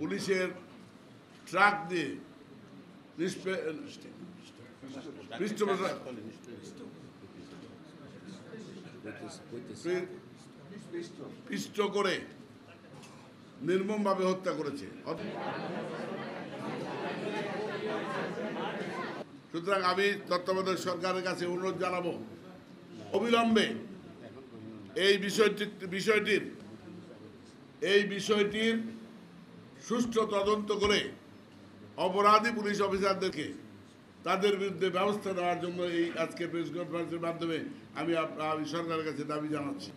পুলিশের ট্রাক দিয়ে পিষ্ট করে নির্মমভাবে হত্যা করেছে। সুতরাং আমি তত্ত্বাবধায়ক সরকারের কাছে অনুরোধ জানাবো, অবিলম্বে এই বিষয়টির সুষ্ঠু তদন্ত করে অপরাধী পুলিশ অফিসারদেরকে তাদের বিরুদ্ধে ব্যবস্থা নেওয়ার জন্য এই আজকে প্রেস কনফারেন্সের মাধ্যমে আমি সরকারের কাছে দাবি জানাচ্ছি।